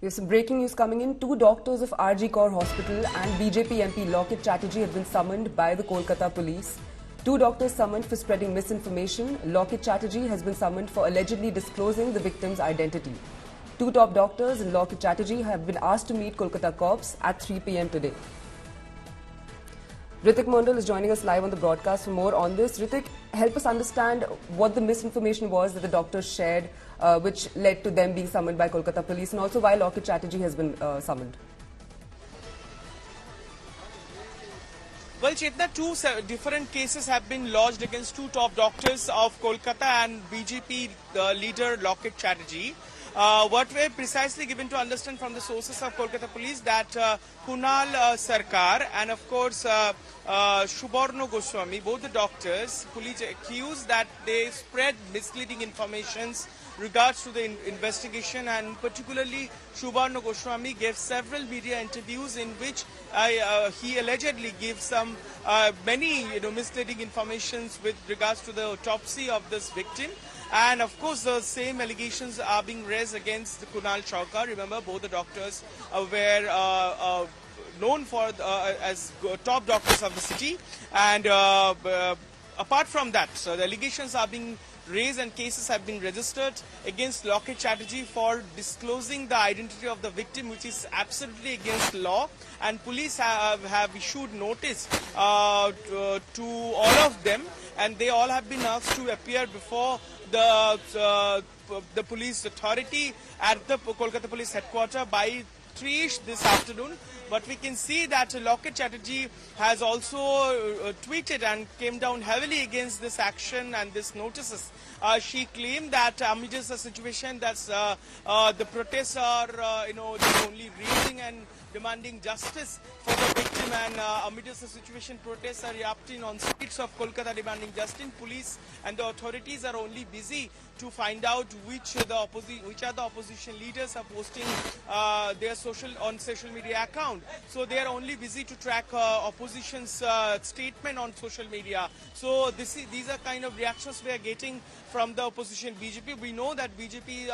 We have some breaking news coming in. Two doctors of RG Kaur Hospital and BJP MP Lokit Chatterjee have been summoned by the Kolkata police. Two doctors summoned for spreading misinformation. Lokit Chatterjee has been summoned for allegedly disclosing the victim's identity. Two top doctors and Lokit Chatterjee have been asked to meet Kolkata cops at 3 p.m. today. Ritik Mondal is joining us live on the broadcast for more on this. Ritik, help us understand what the misinformation was that the doctors shared, which led to them being summoned by Kolkata police, and also why Lokit Chatterjee has been summoned. Well, Chetna, two different cases have been lodged against two top doctors of Kolkata and BJP leader Lokit Chatterjee. What were precisely given to understand from the sources of Kolkata police that Kunal Sarkar and of course Subarna Goswami, both the doctors, police accused that they spread misleading informations regards to the investigation, and particularly Subarna Goswami gave several media interviews in which he allegedly gave some many misleading informations with regards to the autopsy of this victim. And of course, the same allegations are being raised against Kunal Sarkar. Remember, both the doctors were known for as top doctors of the city. And apart from that, so the allegations are being raised and cases have been registered against Lokit Chatterjee for disclosing the identity of the victim, which is absolutely against law. And police have issued notice to all of them, and they all have been asked to appear before the police authority at the Kolkata police headquarters by 3ish this afternoon. But we can see that Lokit Chatterjee has also tweeted and came down heavily against this action and these notices. She claimed that amidst the situation that the protests are, only raising and demanding justice for the victim, and amidst the situation, protests are erupting on streets of Kolkata demanding justice. Police and the authorities are only busy to find out which are the opposition leaders are posting their social media account. So they are only busy to track opposition's statement on social media. So these are kind of reactions we are getting from the opposition BJP. We know that BJP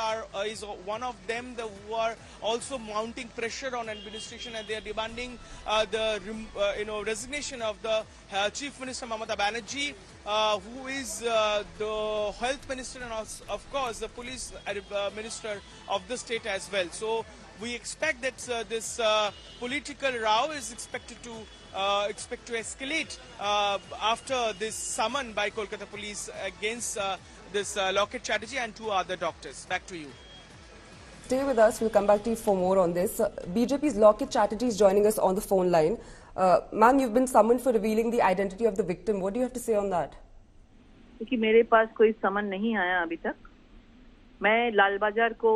is one of them who are also mounting pressure on administration, and they are demanding the resignation of the Chief Minister Mamata Banerjee, who is the health minister and of course the police minister of the state as well. So we expect that this political row is expected to escalate after this summon by Kolkata police against this Lokit Chatterjee and two other doctors. Back to you. Stay with us. We'll come back to you for more on this. BJP's Lokit Chatterjee is joining us on the phone line. Ma'am, you've been summoned for revealing the identity of the victim. What do you have to say on that? क्योंकि मेरे पास कोई समन नहीं आया अभी तक. मैं लाल बाजार को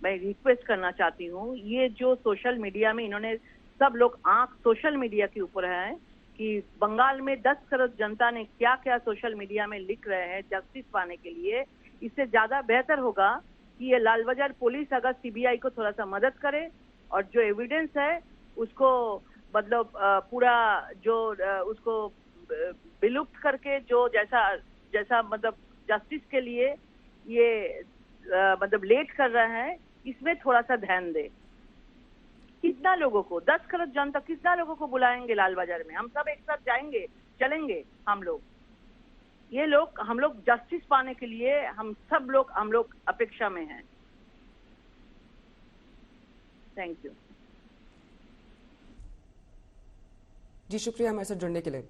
मैं रिक्वेस्ट करना चाहती हूँ. ये जो सोशल मीडिया में इन्होंने सब लोग आंख सोशल मीडिया के ऊपर है कि बंगाल में 10 करोड़ जनता ने क्या क्या सोशल मीडिया में लिख रहे हैं जस्टिस पाने के लिए. इससे ज्यादा बेहतर होगा कि ये लाल बाजार पुलिस अगर सीबीआई को थोड़ा सा मदद करे और जो एविडेंस है उसको मतलब पूरा जो उसको विलुप्त करके जो जैसा मतलब जस्टिस के लिए ये मतलब लेट कर रहा है, इसमें थोड़ा सा ध्यान दे. कितना लोगों को 10 करोड़ जनता कितना लोगों को बुलाएंगे लाल बाजार में? हम सब एक साथ जाएंगे, चलेंगे हम लोग. ये लोग हम लोग जस्टिस पाने के लिए हम लोग अपेक्षा में हैं. थैंक यू जी, शुक्रिया हमारे साथ जुड़ने के लिए.